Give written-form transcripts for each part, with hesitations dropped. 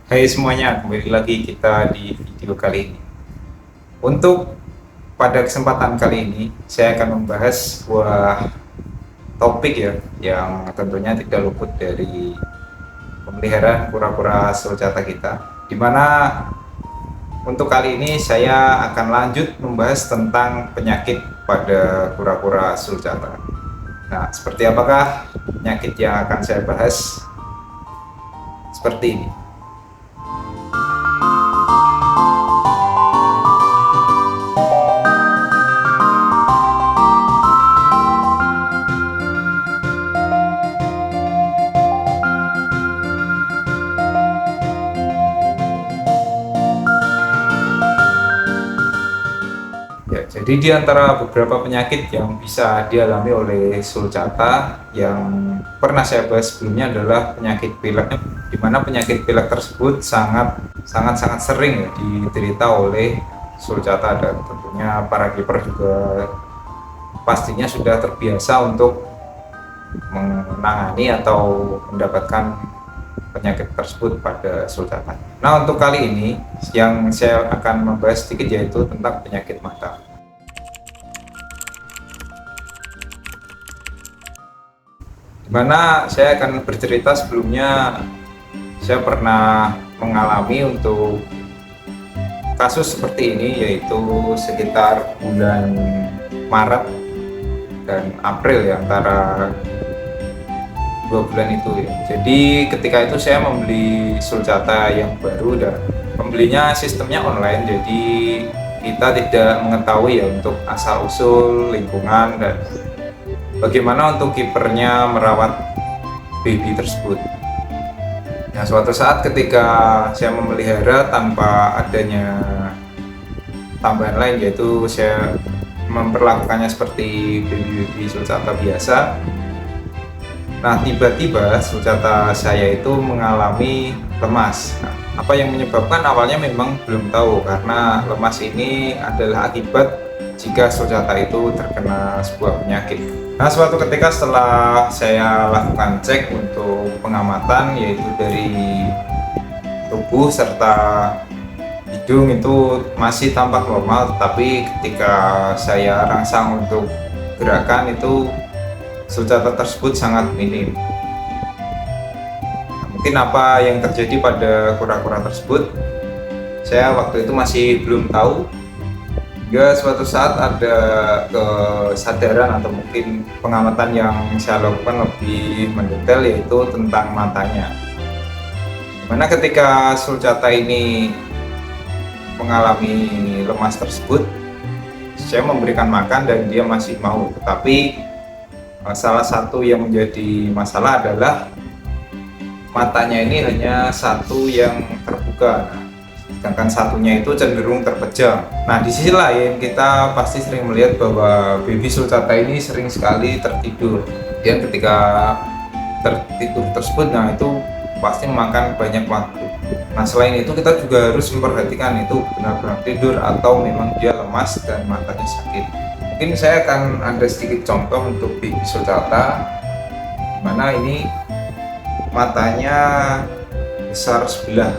Hai semuanya, kembali lagi kita di video kali ini. Untuk pada kesempatan kali ini, saya akan membahas sebuah topik ya, yang tentunya tidak luput dari pemeliharaan kura-kura sulcata kita. Dimana untuk kali ini saya akan lanjut membahas tentang penyakit pada kura-kura sulcata. Nah, seperti apakah penyakit yang akan saya bahas? Seperti ini. Ya, jadi di antara beberapa penyakit yang bisa dialami oleh sulcata yang pernah saya bahas sebelumnya adalah penyakit pilek, di mana penyakit pilek tersebut sangat sering ya diderita oleh sulcata, dan tentunya para kiper juga pastinya sudah terbiasa untuk menangani atau mendapatkan penyakit tersebut pada sulcata. Nah, untuk kali ini yang saya akan membahas sedikit yaitu tentang penyakit mata. Dimana saya akan bercerita sebelumnya, saya pernah mengalami untuk kasus seperti ini yaitu sekitar bulan Maret dan April ya, antara 2 bulan itu ya. Jadi ketika itu saya membeli sulcata yang baru dan pembelinya sistemnya online, jadi kita tidak mengetahui ya untuk asal usul lingkungan dan bagaimana untuk kipernya merawat baby tersebut. Nah, suatu saat ketika saya memelihara tanpa adanya tambahan lain, yaitu saya memperlakukannya seperti baby sulcata biasa. Nah, tiba-tiba sulcata saya itu mengalami lemas. Nah, apa yang menyebabkan awalnya memang belum tahu, karena lemas ini adalah akibat jika sulcata itu terkena sebuah penyakit. Nah, suatu ketika setelah saya lakukan cek untuk pengamatan, yaitu dari tubuh serta hidung itu masih tampak normal, tetapi ketika saya rangsang untuk gerakan itu sulcata tersebut sangat minim. Nah, mungkin apa yang terjadi pada kura-kura tersebut, saya waktu itu masih belum tahu. Hingga suatu saat ada kesadaran atau mungkin pengamatan yang saya lakukan lebih mendetail, yaitu tentang matanya. Dimana ketika sulcata ini mengalami lemas tersebut, saya memberikan makan dan dia masih mau, tetapi salah satu yang menjadi masalah adalah matanya ini hanya satu yang terbuka, sedangkan satunya itu cenderung terpejam. Nah, di sisi lain kita pasti sering melihat bahwa baby sulcata ini sering sekali tertidur. Dan ketika tertidur tersebut, nah itu pasti memakan banyak waktu. Nah, selain itu kita juga harus memperhatikan itu benar-benar tidur atau memang dia lemas dan matanya sakit. Mungkin saya akan ada sedikit contoh untuk baby sulcata, dimana ini matanya besar sebelah.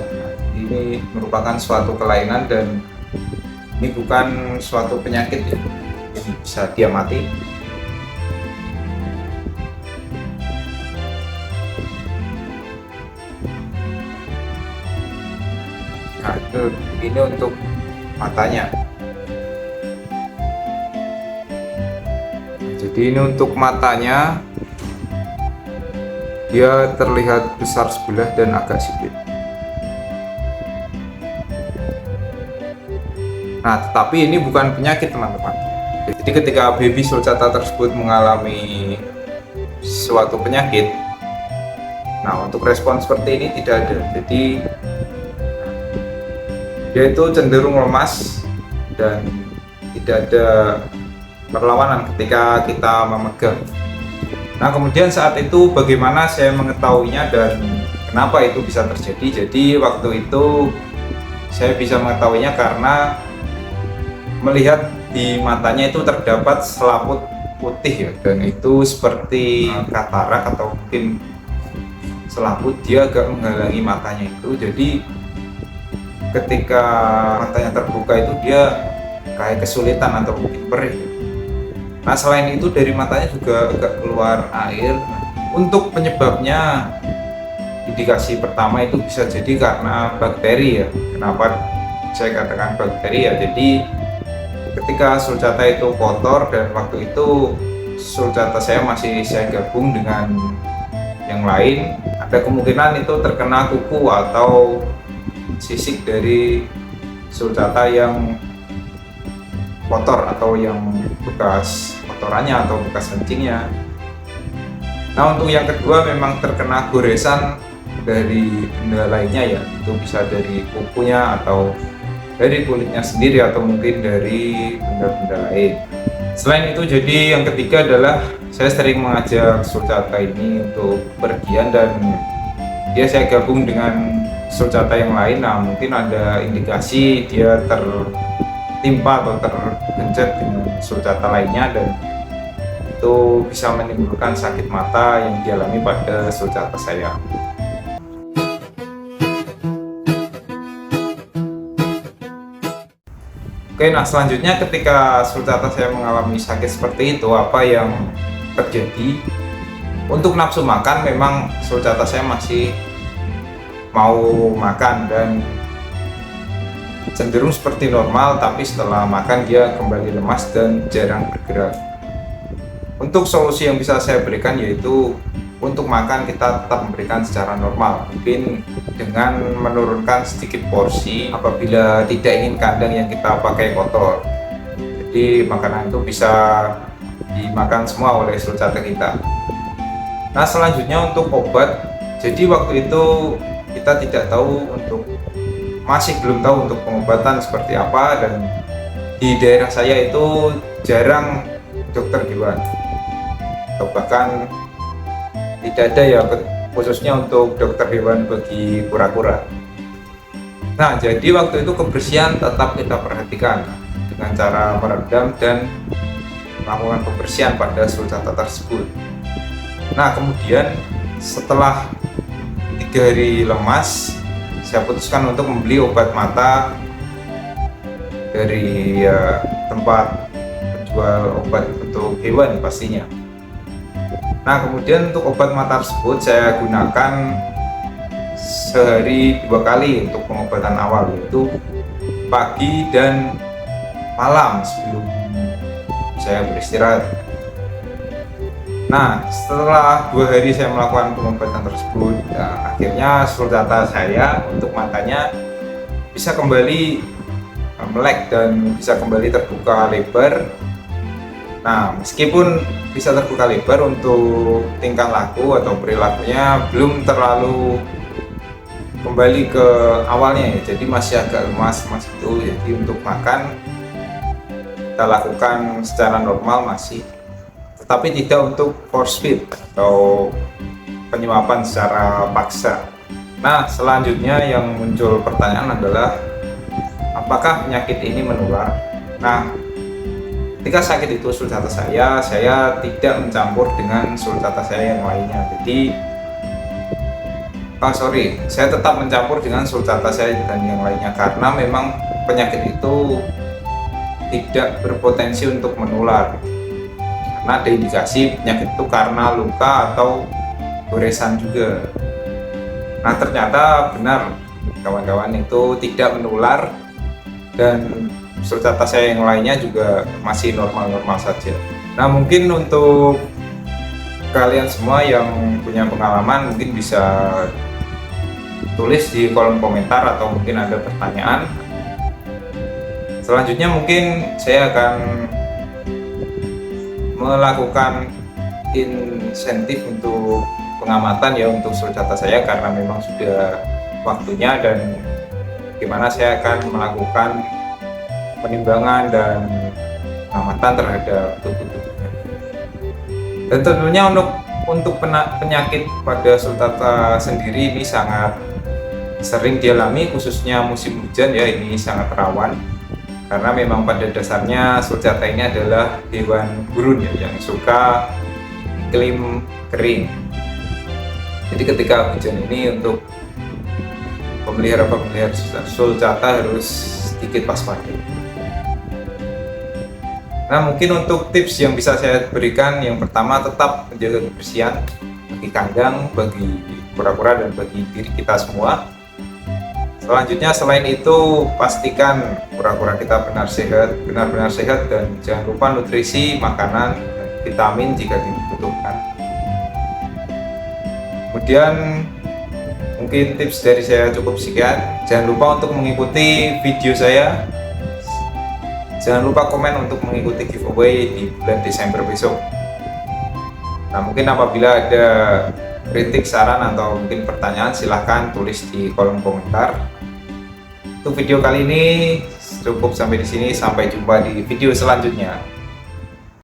Ini merupakan suatu kelainan dan ini bukan suatu penyakit ya, jadi bisa dia mati. Nah, ini untuk matanya. Jadi ini untuk matanya, dia terlihat besar sebelah dan agak sipit. Nah, tetapi ini bukan penyakit teman-teman. Jadi ketika baby sulcata tersebut mengalami suatu penyakit, nah untuk respon seperti ini tidak ada. Jadi dia itu cenderung lemas dan tidak ada perlawanan ketika kita memegang. Nah, kemudian saat itu bagaimana saya mengetahuinya dan kenapa itu bisa terjadi? Jadi waktu itu saya bisa mengetahuinya karena melihat di matanya itu terdapat selaput putih ya, dan itu seperti katarak atau mungkin selaput, dia agak menghalangi matanya itu. Jadi ketika matanya terbuka itu dia kayak kesulitan atau mungkin perih. Nah selain itu dari matanya juga agak keluar air. Untuk penyebabnya, indikasi pertama itu bisa jadi karena bakteri ya. Kenapa saya katakan bakteri ya? Jadi ketika sulcata itu kotor dan waktu itu sulcata saya masih saya gabung dengan yang lain, ada kemungkinan itu terkena kuku atau sisik dari sulcata yang kotor atau yang bekas kotorannya atau bekas kencingnya. Nah untuk yang kedua memang terkena goresan dari benda lainnya ya, itu bisa dari kukunya atau dari kulitnya sendiri atau mungkin dari benda-benda lain. Selain itu jadi yang ketiga adalah saya sering mengajak sulcata ini untuk pergian dan dia saya gabung dengan sulcata yang lain. Nah mungkin ada indikasi dia tertimpa atau tergencet dengan sulcata lainnya dan itu bisa menimbulkan sakit mata yang dialami pada sulcata saya. Oke, nah selanjutnya ketika sulcata saya mengalami sakit seperti itu, apa yang terjadi? Untuk nafsu makan memang sulcata saya masih mau makan dan cenderung seperti normal, tapi setelah makan dia kembali lemas dan jarang bergerak. Untuk solusi yang bisa saya berikan yaitu untuk makan kita tetap memberikan secara normal, mungkin dengan menurunkan sedikit porsi apabila tidak ingin kandang yang kita pakai kotor. Jadi makanan itu bisa dimakan semua oleh sulcata kita. Nah selanjutnya untuk obat, jadi waktu itu kita tidak tahu masih belum tahu untuk pengobatan seperti apa, dan di daerah saya itu jarang dokter hewan atau bahkan tidak ada ya khususnya untuk dokter hewan bagi kura-kura. Nah jadi waktu itu kebersihan tetap kita perhatikan dengan cara merendam dan melakukan pembersihan pada sulcata tersebut. Nah kemudian setelah 3 hari lemas, saya putuskan untuk membeli obat mata dari tempat penjual obat untuk hewan pastinya. Nah kemudian untuk obat mata tersebut saya gunakan sehari 2 kali untuk pengobatan awal, yaitu pagi dan malam sebelum saya beristirahat. Nah setelah 2 hari saya melakukan pengobatan tersebut, nah, akhirnya sulcata saya untuk matanya bisa kembali melek dan bisa kembali terbuka lebar. Nah meskipun bisa terbuka lebar, untuk tingkah laku atau perilakunya belum terlalu kembali ke awalnya ya, jadi masih agak lemas itu. Jadi untuk makan kita lakukan secara normal masih, tetapi tidak untuk force feed atau penyuapan secara paksa. Nah selanjutnya yang muncul pertanyaan adalah apakah penyakit ini menular? Nah ketika sakit itu sulcata saya tidak mencampur dengan sulcata saya yang lainnya. Jadi saya tetap mencampur dengan sulcata saya dan yang lainnya karena memang penyakit itu tidak berpotensi untuk menular. Karena ada indikasi penyakit itu karena luka atau goresan juga. Nah ternyata benar kawan-kawan, itu tidak menular dan sulcata saya yang lainnya juga masih normal-normal saja. Nah mungkin untuk kalian semua yang punya pengalaman mungkin bisa tulis di kolom komentar atau mungkin ada pertanyaan. Selanjutnya mungkin saya akan melakukan insentif untuk pengamatan ya untuk sulcata saya, karena memang sudah waktunya, dan gimana saya akan melakukan penimbangan dan pengamatan terhadap tubuh-tubuhnya. Dan tentunya untuk penyakit pada sulcata sendiri ini sangat sering dialami, khususnya musim hujan ya, ini sangat rawan karena memang pada dasarnya sulcata ini adalah hewan gurun ya, yang suka iklim kering. Jadi ketika hujan ini untuk pemelihara sulcata harus sedikit waspada. Nah, mungkin untuk tips yang bisa saya berikan, yang pertama tetap menjaga kebersihan bagi kandang, bagi kura-kura, dan bagi diri kita semua. Selanjutnya, selain itu pastikan kura-kura kita benar-benar sehat, dan jangan lupa nutrisi, makanan, dan vitamin jika dibutuhkan. Kemudian mungkin tips dari saya cukup sekian. Jangan lupa untuk mengikuti video saya. Jangan lupa komen untuk mengikuti giveaway di bulan Desember besok. Nah, mungkin apabila ada kritik, saran, atau mungkin pertanyaan, silahkan tulis di kolom komentar. Untuk video kali ini cukup sampai di sini. Sampai jumpa di video selanjutnya.